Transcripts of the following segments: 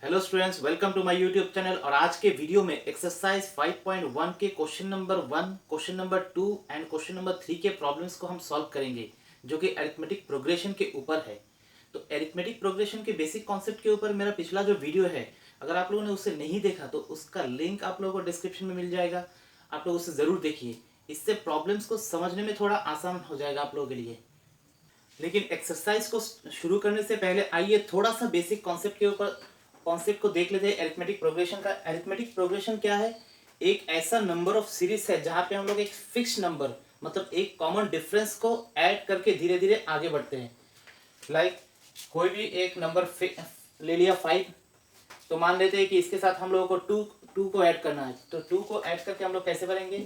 Hello students, welcome to my YouTube channel. और आज के वीडियो में एक्सरसाइज 5.1 के question number 1, question number 2 and question number 3 के प्रॉब्लम्स को हम सॉल्व करेंगे, जो कि अरिथमेटिक प्रोग्रेशन के ऊपर है। तो अरिथमेटिक प्रोग्रेशन के बेसिक कॉन्सेप्ट के ऊपर मेरा पिछला जो वीडियो है, अगर आप लोगों ने उसे नहीं देखा तो उसका लिंक आप लोगों को डिस्क्रिप्शन में मिल जाएगा। आप लोग उसे ज़रूर देखिए, इससे प्रॉब्लम्स को समझने में थोड़ा आसान हो जाएगा आप लोगों के लिए। लेकिन एक्सरसाइज को शुरू करने से पहले आइए थोड़ा सा बेसिक कॉन्सेप्ट को देख लेते हैं अरिथमेटिक प्रोग्रेशन का। अरिथमेटिक प्रोग्रेशन क्या है? एक ऐसा नंबर ऑफ सीरीज है जहां पे हम लोग एक फिक्स नंबर, मतलब एक कॉमन डिफरेंस को ऐड करके धीरे धीरे आगे बढ़ते हैं। लाइक कोई भी एक नंबर ले लिया 5, तो मान लेते हैं कि इसके साथ हम लोगों को टू को ऐड करना है। तो 2 को ऐड करके हम लोग कैसे करेंगे?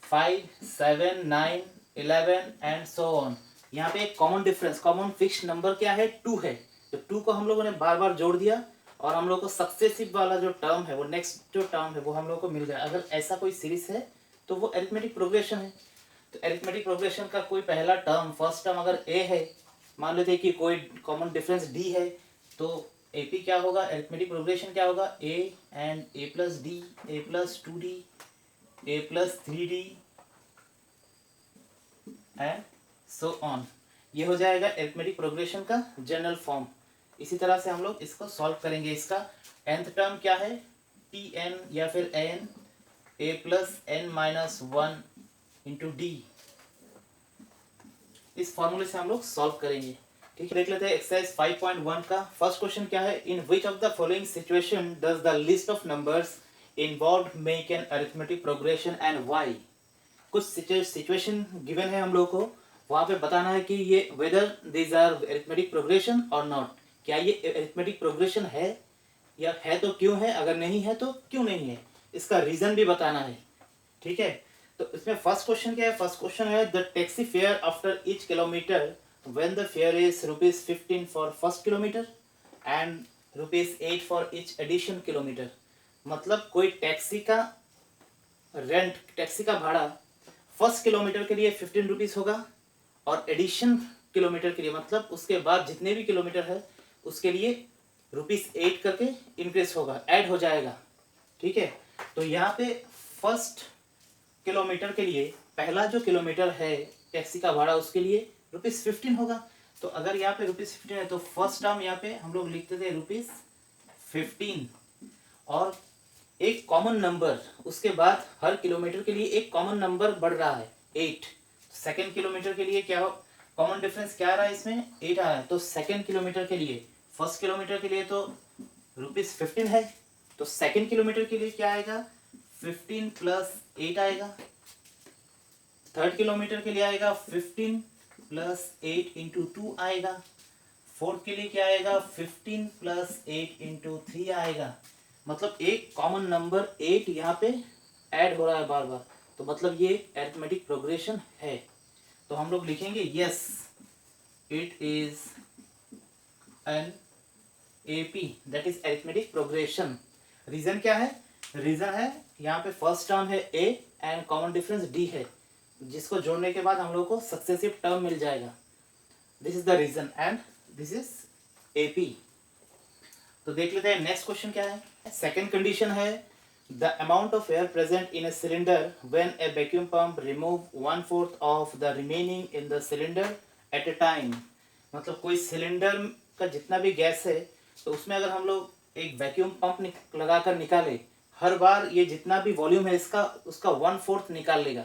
5, 7, 9, 11 एंड सो ऑन। यहाँ पे एक common difference, common fix number क्या है? 2 है। तो 2 को हम लोगों ने बार बार जोड़ दिया और हम लोग को सक्सेसिव वाला जो टर्म है, वो नेक्स्ट जो टर्म है वो हम लोग को मिल गया। अगर ऐसा कोई सीरीज है तो वो अरिथमेटिक प्रोग्रेशन है। तो अरिथमेटिक प्रोग्रेशन का कोई पहला टर्म, फर्स्ट टर्म अगर ए है, मान लेते हैं कि कोई कॉमन डिफरेंस डी है, तो एपी क्या होगा? अरिथमेटिक प्रोग्रेशन क्या होगा? A and A plus D, A plus 2d, A plus 3d and so on. ये हो जाएगा अरिथमेटिक प्रोग्रेशन का जनरल फॉर्म। इसी तरह से हम लोग इसको सॉल्व करेंगे। इसका nth टर्म क्या है? टी एन या फिर N, A plus N minus 1 into D. इस फॉर्मूले से हम लोग सॉल्व करेंगे। ठीक है, देख लेते हैं एक्सरसाइज 5.1 का फर्स्ट क्वेश्चन क्या है। In which of the following situation does the list of numbers involve make an arithmetic progression and why. कुछ सिचुएशन गिवन है हम लोग को, वहां पे बताना है कि ये whether these are arithmetic progression और नॉट। क्या ये अरिथमेटिक प्रोग्रेशन है, या है तो क्यों है, अगर नहीं है तो क्यों नहीं है, इसका रीजन भी बताना है। ठीक है, तो इसमें फर्स्ट क्वेश्चन क्या है? फर्स्ट क्वेश्चन है the taxi fare after each kilometre when the fare is ₹15 for first kilometre and ₹8 for each addition kilometre. मतलब कोई टैक्सी का रेंट, टैक्सी का भाड़ा फर्स्ट किलोमीटर के लिए 15 रुपीज़ होगा, और एडिशन किलोमीटर के लिए, मतलब उसके बाद जितने भी किलोमीटर है उसके लिए ₹8 करके इंक्रीज होगा, ऐड हो जाएगा। ठीक है, तो यहाँ पे फर्स्ट किलोमीटर के लिए पहला जो किलोमीटर है टैक्सी का भाड़ा, उसके लिए ₹15 होगा। तो अगर यहाँ पे ₹15 है तो फर्स्ट टर्म यहाँ पे हम लोग लिखते थे ₹15, और एक कॉमन नंबर, उसके बाद हर किलोमीटर के लिए एक कॉमन नंबर बढ़ रहा है 8। सेकेंड किलोमीटर के लिए क्या कॉमन डिफरेंस क्या आ रहा है? इसमें 8 आ रहा है। तो सेकेंड किलोमीटर के लिए, फर्स्ट किलोमीटर के लिए तो ₹15 है, तो सेकेंड किलोमीटर के लिए क्या आएगा? 15 प्लस 8 आएगा। थर्ड किलोमीटर के लिए आएगा 15 प्लस 8 इंटू 2 आएगा। फोर्थ के लिए क्या आएगा? 15 प्लस 8 इंटू 3 आएगा। मतलब एक कॉमन नंबर 8 यहाँ पे ऐड हो रहा है बार बार, तो मतलब ये अरिथमेटिक प्रोग्रेशन है। तो हम लोग लिखेंगे yes, it is an AP, that is arithmetic progression. Reason क्या है? रीजन है यहाँ पे फर्स्ट टर्म है a and common difference d है, जिसको जोड़ने के बाद हम लोग को सक्सेसिव टर्म मिल जाएगा। This is the reason and this is AP. तो देख लेते हैं नेक्स्ट क्वेश्चन क्या है। सेकेंड कंडीशन है the amount of air present in a cylinder when a vacuum pump remove 1/4 of the remaining in the cylinder at a time. मतलब कोई cylinder का जितना भी गैस है, तो उसमें अगर हम लोग एक वैक्यूम पंप लगा कर निकाले, हर बार ये जितना भी वॉल्यूम है इसका, उसका 1/4 निकाल लेगा।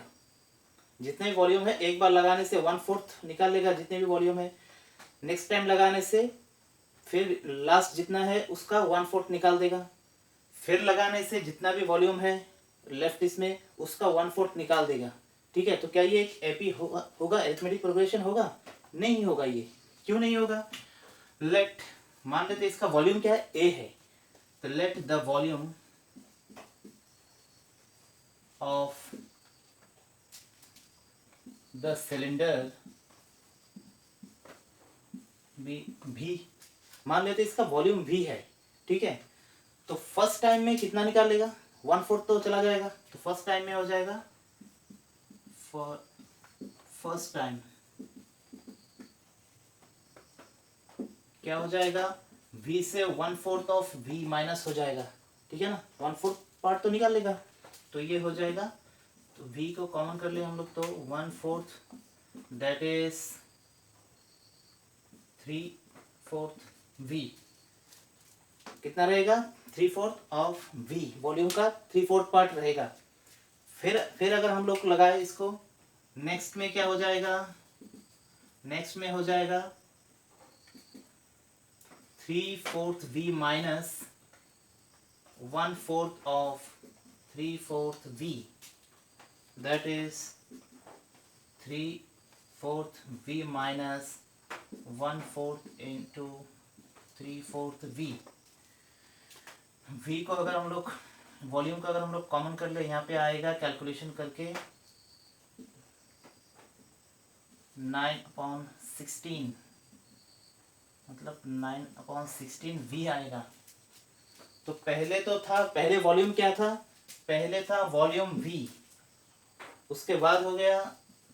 जितने भी वॉल्यूम है एक बार लगाने से 1/4 निकाल लेगा, जितने भी वॉल्यूम है। नेक्स्ट टाइम लगाने से फिर लास्ट जितना है उसका 1/4 निकाल देगा। फिर लगाने से जितना भी वॉल्यूम है लेफ्ट इसमें, उसका 1/4 निकाल देगा। ठीक है, तो क्या ये एक एपी होगा अरिथमेटिक प्रोग्रेशन होगा? नहीं होगा। ये क्यों नहीं होगा? लेट, मान लेते इसका वॉल्यूम क्या है? ए है, तो let the volume of the cylinder भी, मान लेते इसका वॉल्यूम भी है। ठीक है, तो फर्स्ट टाइम में कितना निकाल लेगा? 1/4 तो चला जाएगा। तो फर्स्ट टाइम में हो जाएगा, फॉर फर्स्ट टाइम क्या हो जाएगा? v से 1/4 ऑफ v माइनस हो जाएगा, ठीक है ना, 1/4 पार्ट तो निकाल लेगा, तो ये हो जाएगा, तो v को कॉमन कर ले हम लोग, तो 1/4 दैट इज 3/4 v, कितना रहेगा 3/4 ऑफ v, वॉल्यूम का 3/4 पार्ट रहेगा। फिर अगर हम लोग लगाए इसको, नेक्स्ट में क्या हो जाएगा, नेक्स्ट में हो जाएगा 3/4 v minus 1/4 of 3/4 v, that is 3/4 v minus 1/4 into 3/4 v। v को अगर हम लोग वॉल्यूम का अगर हम लोग कॉमन कर ले, यहाँ पे आएगा कैलकुलेशन करके 9/16, मतलब 9/16 v आएगा। तो पहले वॉल्यूम क्या था, पहले था वॉल्यूम v, उसके बाद हो गया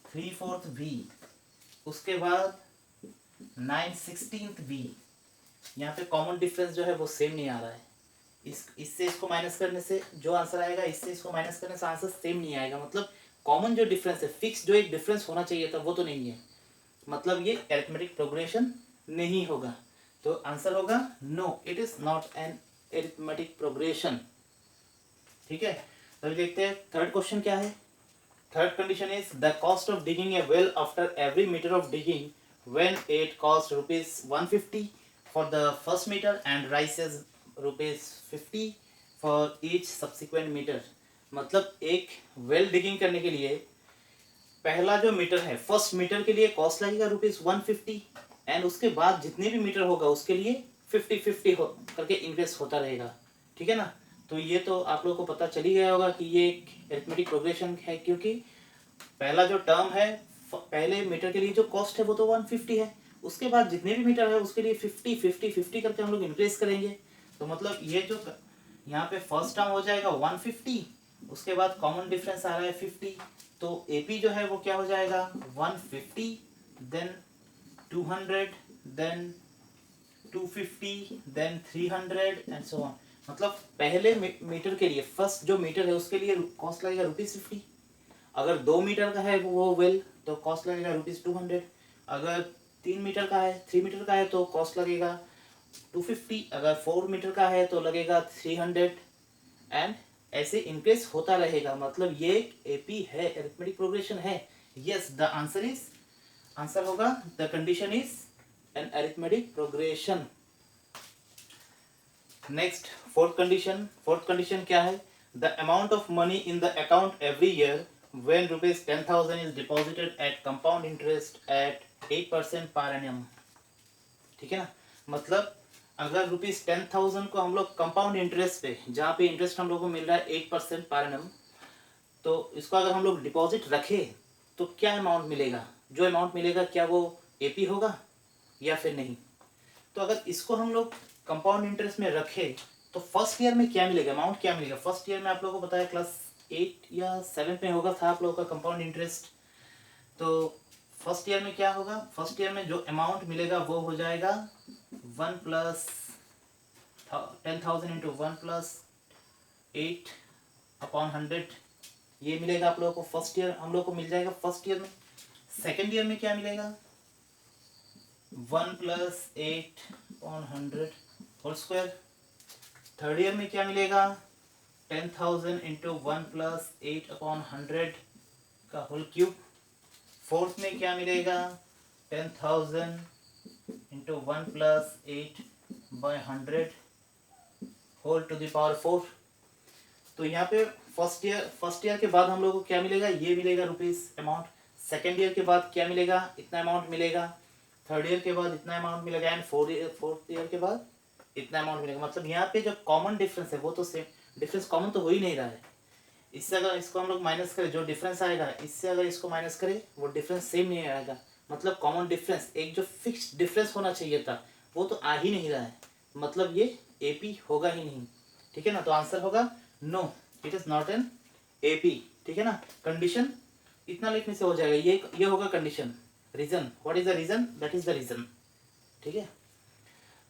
3/4 v, उसके बाद 9/16 v। यहाँ पे कॉमन डिफरेंस जो है वो सेम नहीं आ रहा है, इससे इसको माइनस करने से जो आंसर आएगा, इससे इसको माइनस करने से आंसर सेम नहीं आएगा, मतलब कॉमन जो डिफरेंस है, फिक्स जो एक डिफरेंस होना चाहिए था वो तो नहीं है, मतलब ये अरिथमेटिक प्रोग्रेशन नहीं होगा। तो आंसर होगा no, it is not an arithmetic progression. ठीक है, तो देखते हैं थर्ड क्वेश्चन क्या है। Third condition is the cost of digging a well after every metre of digging when it cost ₹150 for the first metre and rises ₹50 for each subsequent metre. मतलब एक well digging करने के लिए पहला जो metre है, फर्स्ट मीटर के लिए कॉस्ट लगेगा ₹150 एंड उसके बाद जितने भी मीटर होगा उसके लिए 50-50 करके इन्वेस्ट होता रहेगा। ठीक है ना, तो ये तो आप लोगों को पता चल ही गया होगा कि ये एक अरिथमेटिक प्रोग्रेशन है, क्योंकि पहला जो टर्म है, पहले मीटर के लिए जो कॉस्ट है वो तो 150 है, उसके बाद जितने भी मीटर है उसके लिए 50-50-50 करके हम लोग इंक्रीज करेंगे। तो मतलब ये जो यहाँ पे फर्स्ट टर्म हो जाएगा 150, उसके बाद कॉमन डिफरेंस आ रहा है 50, तो एपी जो है वो क्या हो जाएगा 150 then 200 then 250 then 300 and so on. मतलब पहले मीटर के लिए, फर्स्ट जो मीटर है उसके लिए कॉस्ट लगेगा ₹50। अगर 2 मीटर का है वो वेल तो कॉस्ट लगेगा ₹200। अगर 3 मीटर का है, 3 मीटर का है तो कॉस्ट लगेगा 250। अगर 4 मीटर का है तो लगेगा 300 एंड ऐसे इंक्रीज होता रहेगा। मतलब ये एपी है, अरिथमेटिक प्रोग्रेशन है। यस, द आंसर होगा the condition is an arithmetic progression. Next fourth condition क्या है, the amount of money in the account every year when ₹10,000 is deposited at compound interest at 8% per annum। ठीक है ना, मतलब अगर ₹10,000 को हम लोग कंपाउंड इंटरेस्ट पे, जहाँ पे इंटरेस्ट हम लोग को मिल रहा है 8% पर एनम, तो इसको अगर हम लोग डिपॉजिट रखें तो क्या अमाउंट मिलेगा, जो अमाउंट मिलेगा क्या वो एपी होगा या फिर नहीं। तो अगर इसको हम लोग कंपाउंड इंटरेस्ट में रखें तो फर्स्ट ईयर में क्या मिलेगा, अमाउंट क्या मिलेगा। फर्स्ट ईयर में आप लोगों को बताया क्लास 8 या 7 में होगा था आप लोगों का कंपाउंड इंटरेस्ट। तो फर्स्ट ईयर में क्या होगा, फर्स्ट ईयर में जो अमाउंट मिलेगा वो हो जाएगा 1 प्लस 10,000 इंटू 1 प्लस 8/100, ये मिलेगा आप लोगों को फर्स्ट ईयर, हम लोग को मिल जाएगा फर्स्ट ईयर में। सेकेंड ईयर में क्या मिलेगा 1 plus 8/100 whole square. Third year में क्या मिलेगा 10,000 इंटू 1 प्लस 8/100 का होल क्यूब। फोर्थ में क्या मिलेगा 10,000 into 1 plus 8/100 whole to the power 4। तो यहाँ पे फर्स्ट ईयर के बाद हम लोग को क्या मिलेगा, ये मिलेगा रुपीस अमाउंट। सेकेंड ईयर के बाद क्या मिलेगा, इतना अमाउंट मिलेगा। थर्ड ईयर के बाद इतना अमाउंट मिलेगा एंड फोर्थ ईयर के बाद इतना अमाउंट मिलेगा। मतलब यहाँ पे जो कॉमन डिफरेंस है वो तो सेम, डिफरेंस कॉमन तो हो ही नहीं रहा है। इससे अगर इसको हम लोग माइनस करें, जो डिफरेंस आएगा इससे अगर इसको माइनस करें वो डिफरेंस सेम नहीं आएगा। मतलब कॉमन डिफरेंस, एक जो फिक्स डिफरेंस होना चाहिए था वो तो आ ही नहीं रहा है, मतलब ये एपी होगा ही नहीं। ठीक है ना, तो आंसर होगा no, it is not an AP. ठीक है ना, कंडीशन इतना लिखने से हो जाएगा, ये होगा condition. Reason, what is the reason, that is the reason. ठीक है,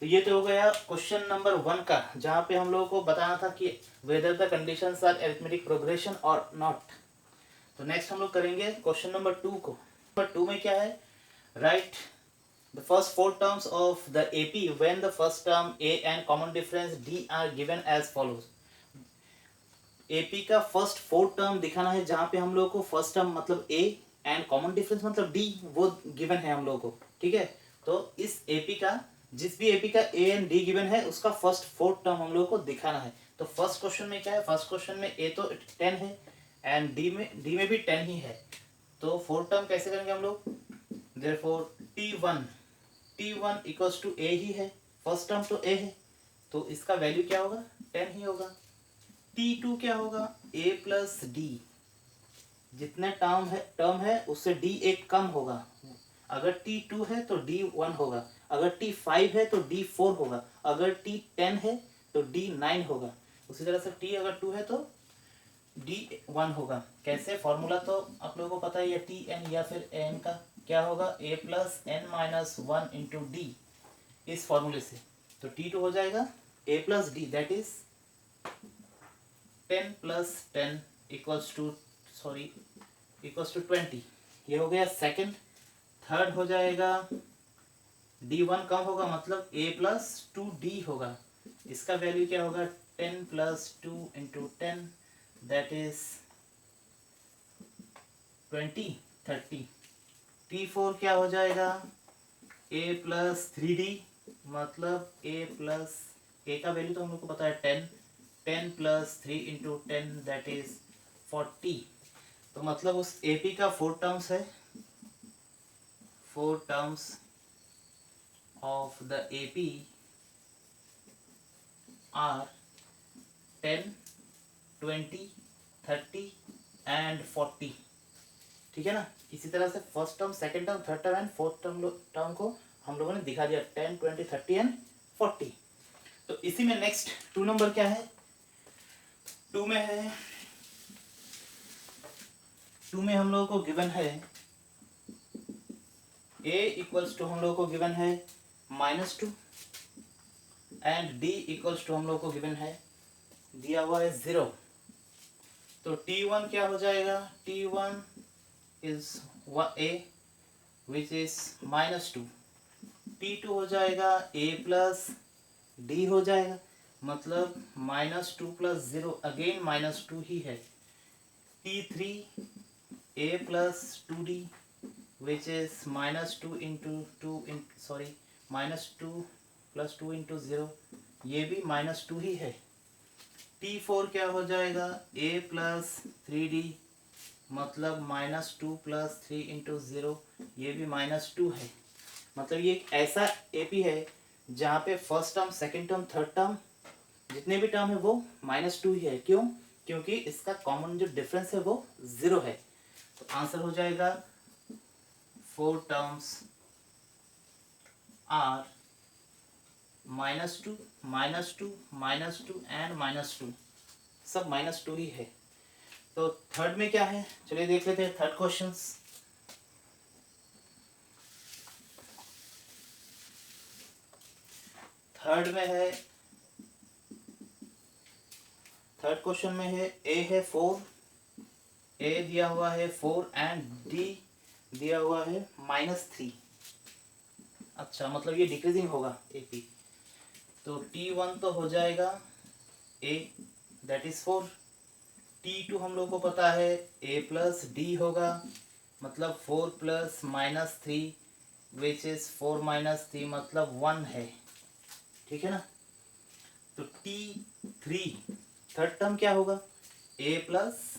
तो ये तो हो गया क्वेश्चन नंबर 1 का, जहाँ पे हम लोगों को बताना था कि whether the conditions are arithmetic progression और नॉट। तो नेक्स्ट हम लोग करेंगे क्वेश्चन नंबर 2 को। नंबर 2 में क्या है, write the first four terms of the AP when the first term a and common difference d are given as follows. AP का फर्स्ट फोर टर्म दिखाना है, जहाँ पे हम लोग को फर्स्ट टर्म मतलब ए एंड कॉमन डिफरेंस मतलब डी वो गिवन है हम लोग को, ठीक है। तो इस एपी का, जिस भी एपी का ए एंड डी गिवन है उसका फर्स्ट फोर्थ टर्म हम लोग को दिखाना है। तो फर्स्ट क्वेश्चन में क्या है, फर्स्ट क्वेश्चन में ए तो 10 है एंड डी में भी 10 ही है। तो फोर्थ टर्म कैसे करेंगे हम लोग, therefore T one equals to A ही है, फर्स्ट टर्म तो ए है तो इसका वैल्यू क्या होगा 10 ही होगा। T2 क्या होगा, a प्लस डी, जितने टर्म है उससे d एक कम होगा। अगर T2 है तो D1 होगा, अगर T5 है तो D4 होगा, अगर T10 है तो D9 होगा। उसी तरह से T अगर 2 है तो D1 होगा। कैसे, फॉर्मूला तो आप लोगों को पता है, या Tn या फिर n का क्या होगा, a plus n minus 1 into D, इस फॉर्मूले से। तो T2 हो जाएगा a plus d, that is 10 plus 10 equals to 20। ये हो गया सेकंड। थर्ड हो जाएगा D1 कम होगा मतलब a प्लस 2d होगा, इसका वैल्यू क्या होगा 10 plus 2 into 10 that is 30। T4 क्या हो जाएगा, a प्लस 3d मतलब a का वैल्यू तो हम लोग को पता है 10 प्लस 3 इंटू 10 दैट इज 40। तो मतलब उस एपी का फोर टर्म्स है, four terms of the AP are 10, 20, 30 and 40, ठीक है ना। इसी तरह से first term, second term, third term and fourth term को हम लोगों ने दिखा दिया 10, 20, 30 एंड 40। तो इसी में नेक्स्ट 2 नंबर क्या है, 2 में है, 2 में हम लोगों को गिवन है a इक्वल्स टू हम लोगों को गिवन है -2 एंड d इक्वल्स टू हम लोगों को गिवन है, दिया हुआ है 0। तो T1 क्या हो जाएगा, T1 is a which is -2, T2 हो जाएगा a प्लस डी हो जाएगा, मतलब -2 प्लस 0 अगेन -2 ही है। T3 a plus 2d which is -2 into -2 plus 2 into 0, ये भी -2 ही है। T4 क्या हो जाएगा, a प्लस 3d मतलब -2 प्लस 3 इंटू 0, ये भी -2 है। मतलब ये एक ऐसा एपी है जहाँ पे first term, second term, third term, जितने भी टर्म है वो -2 ही है। क्यों, क्योंकि इसका कॉमन जो डिफरेंस है वो 0 है। तो आंसर हो जाएगा फोर टर्म्स आर -2, -2, -2 एंड -2, सब -2 ही है। तो थर्ड में क्या है, चलिए देख लेते हैं थर्ड क्वेश्चंस। थर्ड में है, थर्ड क्वेश्चन में है a है 4, a दिया हुआ है 4 एंड d दिया हुआ है -3। अच्छा, मतलब ये डिक्रीजिंग होगा AP। तो T1 तो हो जाएगा a दैट इज 4, T2 हम लोग को पता है a प्लस डी होगा, मतलब 4 प्लस -3 विच इज 4 -3 मतलब 1 है, ठीक है ना। तो T3 थर्ड टर्म क्या होगा, a प्लस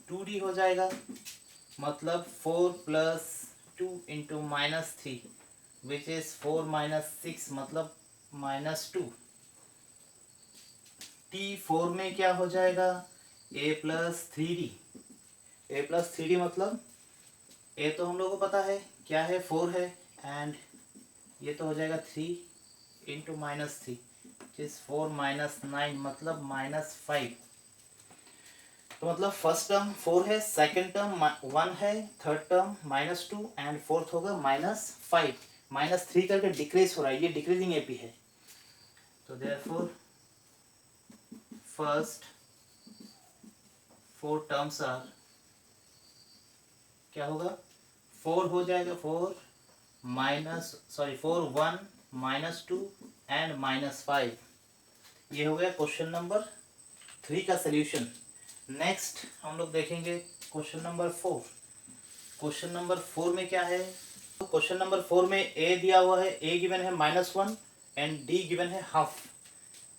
2d हो जाएगा, मतलब 4 प्लस 2 इंटू -3 विच इज 4 -6 मतलब -2। T4 में क्या हो जाएगा, a प्लस 3d मतलब a तो हम लोग को पता है क्या है 4 है, एंड ये तो हो जाएगा 3 इंटू -3 इज 4 -9 मतलब -5। तो मतलब फर्स्ट टर्म 4 है, सेकंड टर्म 1 है, थर्ड टर्म -2 एंड फोर्थ होगा -5। -3 करके डिक्रीज हो रहा है, ये डिक्रीजिंग एपी है। तो देयरफॉर फर्स्ट 4 टर्म्स आर, क्या होगा, 4 हो जाएगा, 4 1 -2 एंड -5। ये हो गया क्वेश्चन नंबर 3 का सलूशन। नेक्स्ट हम लोग देखेंगे क्वेश्चन नंबर 4। क्वेश्चन नंबर 4 में क्या है, तो क्वेश्चन नंबर 4 में ए दिया हुआ है, ए गिवन है -1 एंड डी गिवन है हाफ।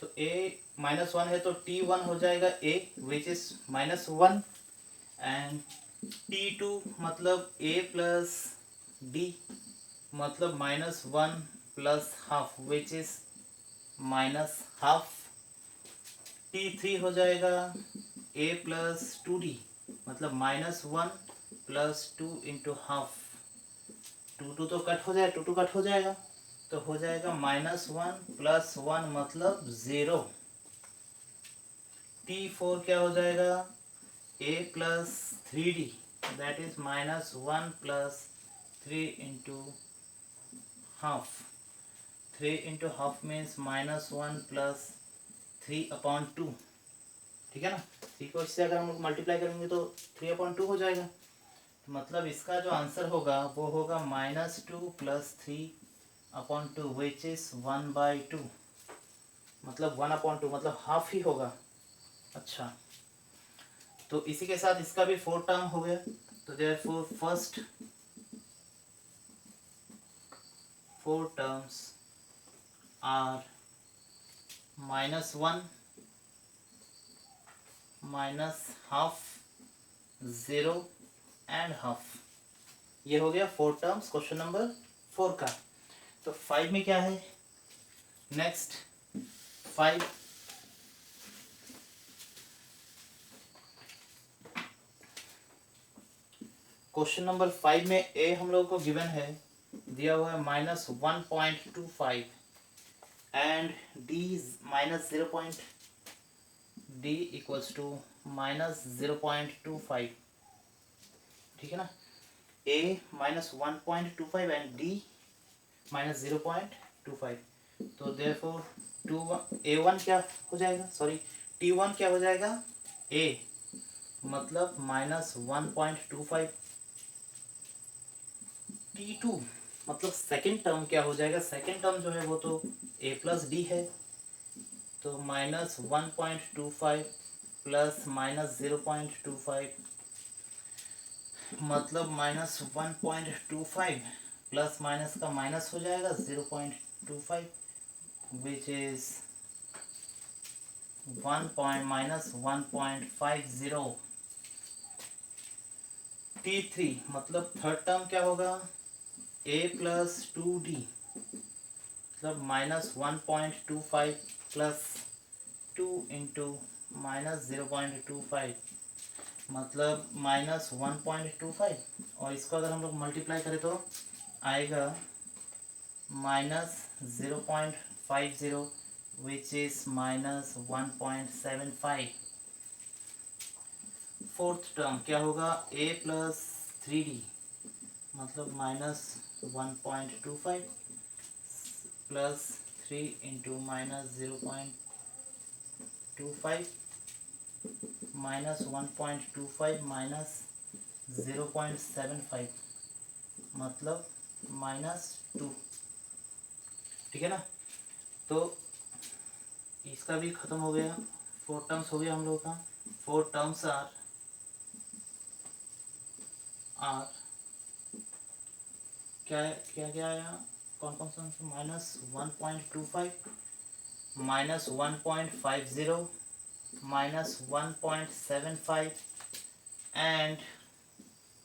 तो ए -1 है तो T1 हो जाएगा a which is -1 and T2 मतलब a प्लस d मतलब -1 plus half which is -half. T3 हो जाएगा a प्लस 2d मतलब -1 प्लस 2 इंटू हाफ। 2 तो कट हो जाएगा, 2 कट हो जाएगा तो हो जाएगा -1 प्लस 1 मतलब 0। T4 क्या हो जाएगा, a plus 3d that is -1 plus 3 into half. 3 into half means -1 plus 3/2, ठीक है ना। 3 को इससे अगर हम लोग मल्टीप्लाई करेंगे तो 3/2 हो जाएगा। तो मतलब इसका जो आंसर होगा वो होगा -2 प्लस 3/2 विच इज 1/2, मतलब 1/2 मतलब हाफ ही होगा। अच्छा, तो इसी के साथ इसका भी 4 टर्म हो गया। तो therefore first 4 terms are -1 -half 0 and half. ये हो गया 4 टर्म्स क्वेश्चन नंबर 4 का। तो 5 में क्या है, नेक्स्ट 5 क्वेश्चन नंबर 5 में ए हम लोगों को गिवन है, दिया हुआ है -1.25 and d -0. d equals to -0.25, ठीक है ना। a -1.25 and d -0.25। तो देयरफॉर a1 क्या हो जाएगा, सॉरी T1 क्या हो जाएगा, a मतलब -1.25। T2 मतलब सेकेंड टर्म क्या हो जाएगा, सेकेंड टर्म जो है वो तो a प्लस डी है, तो -1.25 प्लस -0.25 मतलब -1.25 प्लस माइनस का माइनस हो जाएगा 0.25 विच इज -1.50। T3 मतलब थर्ड टर्म क्या होगा, a प्लस 2d मतलब -1.25 प्लस 2 इंटू -0.25 मतलब -1.25 और इसको अगर हम लोग मल्टीप्लाई करें तो आएगा -0.50 विच इज -1.75। फोर्थ टर्म क्या होगा, a प्लस 3d मतलब -1.25 प्लस 3 इंटू -0.25 -1.25 माइनस 0.75 मतलब -2, ठीक है ना। तो इसका भी खत्म हो गया, 4 टर्म्स हो गया हम लोग का। 4 टर्म्स आर क्या क्या क्या आया, कौन कौन सा, -1.25 -1.50 -1.75 एंड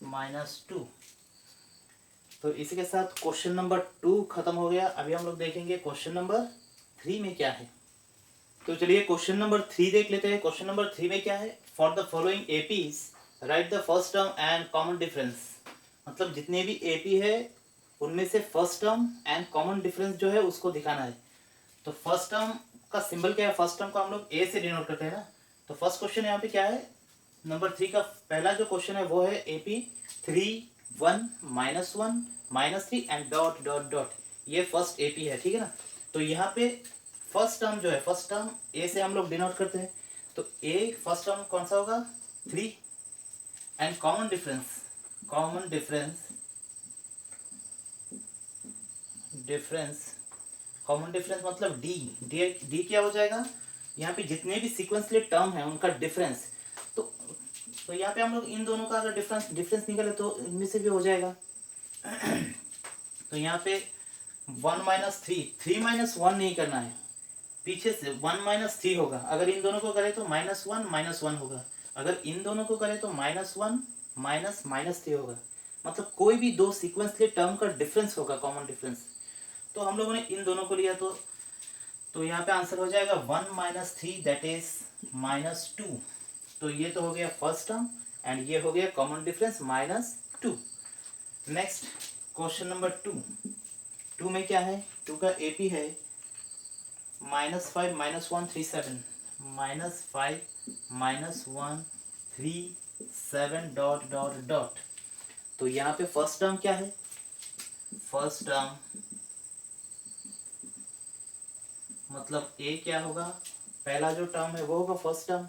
-2। तो इसी के साथ क्वेश्चन नंबर 2 खत्म हो गया। अभी हम लोग देखेंगे क्वेश्चन नंबर 3 में क्या है। तो चलिए क्वेश्चन नंबर 3 देख लेते हैं। क्वेश्चन नंबर 3 में क्या है, for the following APs right the first term and common difference. मतलब जितने भी एपी है उनमें से first term and common difference जो है उसको दिखाना है। तो फर्स्ट टर्म का सिंबल क्या है, फर्स्ट टर्म को हम लोग ए से डिनोट करते हैं ना। तो फर्स्ट क्वेश्चन यहाँ पे क्या है, नंबर 3 का पहला जो क्वेश्चन है वो है AP 3 1 -1 -3 and dot dot dot, ये फर्स्ट एपी है, ठीक है ना। तो यहाँ पे फर्स्ट टर्म जो है, फर्स्ट टर्म ए से हम लोग डिनोट करते हैं, तो ए फर्स्ट टर्म कौन सा होगा 3 and common difference common difference मतलब डी डी क्या हो जाएगा, यहाँ पे जितने भी सीक्वेंसली टर्म है उनका डिफरेंस, तो यहाँ पे हम लोग इन दोनों का अगर डिफरेंस निकाले तो इनमें से भी हो जाएगा। तो यहाँ पे 1 - 3 - 1 नहीं करना है, पीछे से 1 - 3 होगा। अगर इन दोनों को करें तो -1 होगा, अगर इन दोनों को करें तो -1 -3 होगा। मतलब कोई भी दो सीक्वेंसली टर्म का डिफरेंस होगा, कॉमन डिफरेंस। तो हम लोगों ने इन दोनों को लिया, तो यहाँ पे आंसर हो जाएगा 1 - 3 दैट इज -2। तो ये तो हो गया फर्स्ट टर्म एंड ये हो गया common difference -2। Next question number 2 में क्या है, 2 का एपी है -5 - 1 3 7 -5 - 1 3 7 ... तो यहाँ पे फर्स्ट टर्म क्या है, फर्स्ट टर्म मतलब ए क्या होगा, पहला जो टर्म है वो होगा फर्स्ट टर्म,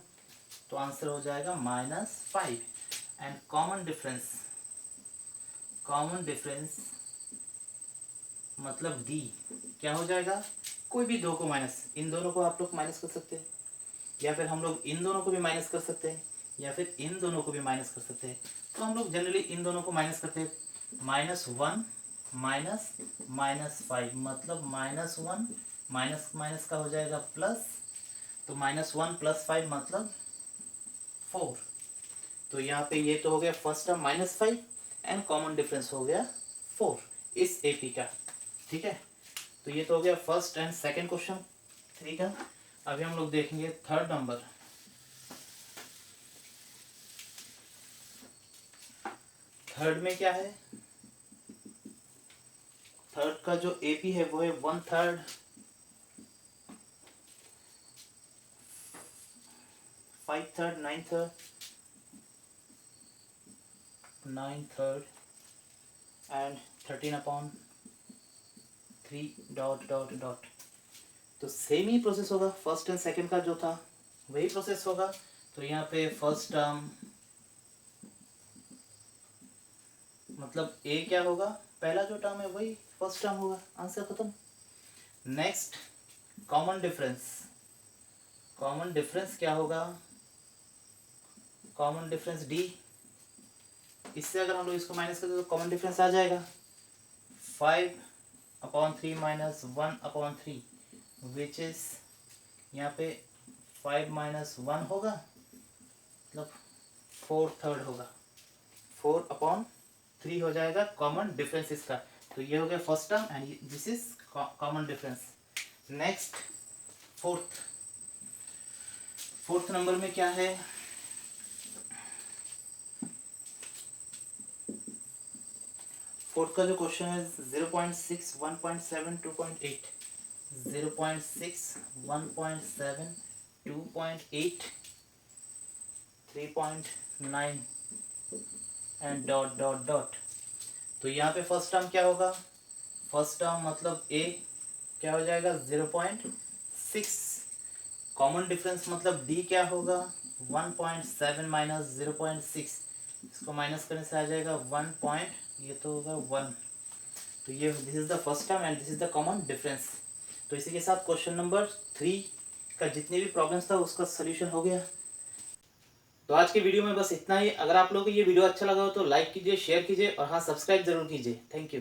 तो आंसर हो जाएगा -5 एंड कॉमन डिफरेंस मतलब डी क्या हो जाएगा, कोई भी दो को माइनस, इन दोनों को आप लोग माइनस कर सकते हैं, या फिर हम लोग इन दोनों को भी माइनस कर सकते हैं, या फिर इन दोनों को भी माइनस कर सकते हैं। तो हम लोग जनरली इन दोनों को माइनस करते हैं, -1 -5 मतलब -1 माइनस का हो जाएगा प्लस, तो -1 + 5 मतलब 4। तो यहाँ पे ये तो हो गया first term -5 and common difference हो गया 4 इस एपी का, ठीक है। तो ये तो हो गया फर्स्ट एंड सेकंड क्वेश्चन, ठीक है। अभी हम लोग देखेंगे थर्ड नंबर। थर्ड में क्या है, थर्ड का जो एपी है वो है 1/3 5/3 9/3 एंड 13/3 ... तो सेम ही प्रोसेस होगा, फर्स्ट एंड सेकंड का जो था वही प्रोसेस होगा। तो यहाँ पे फर्स्ट टर्म मतलब ए क्या होगा, पहला जो टर्म है वही फर्स्ट टर्म होगा, आंसर खत्म। नेक्स्ट कॉमन डिफरेंस क्या होगा, कॉमन डिफरेंस डी, इससे अगर हम लोग इसको माइनस करते तो कॉमन डिफरेंस आ जाएगा 5/3 - 1/3 विच इज यहाँ पे 5 - 1 होगा, मतलब 4/3 होगा, 4/3 हो जाएगा कॉमन डिफरेंस इसका। तो ये हो गया first term and this is common difference. Next fourth number में क्या है, फोर्थ का जो क्वेश्चन है 0.6 1.7 2.8 0.6 1.7 2.8 3.9 एंड ... तो यहाँ पे फर्स्ट टर्म क्या होगा, फर्स्ट टर्म मतलब ए क्या हो जाएगा 0.6, कॉमन डिफरेंस मतलब डी क्या होगा 1.7 - 0.6, इसको माइनस करने से आ जाएगा 1. ये तो होगा 1। तो ये this is the first term and this is the common difference. तो इसी के साथ क्वेश्चन नंबर 3 का जितने भी प्रॉब्लम्स था उसका सोल्यूशन हो गया। तो आज के वीडियो में बस इतना ही। अगर आप लोगों को ये वीडियो अच्छा लगा हो तो लाइक कीजिए, शेयर कीजिए और हाँ सब्सक्राइब जरूर कीजिए। Thank you.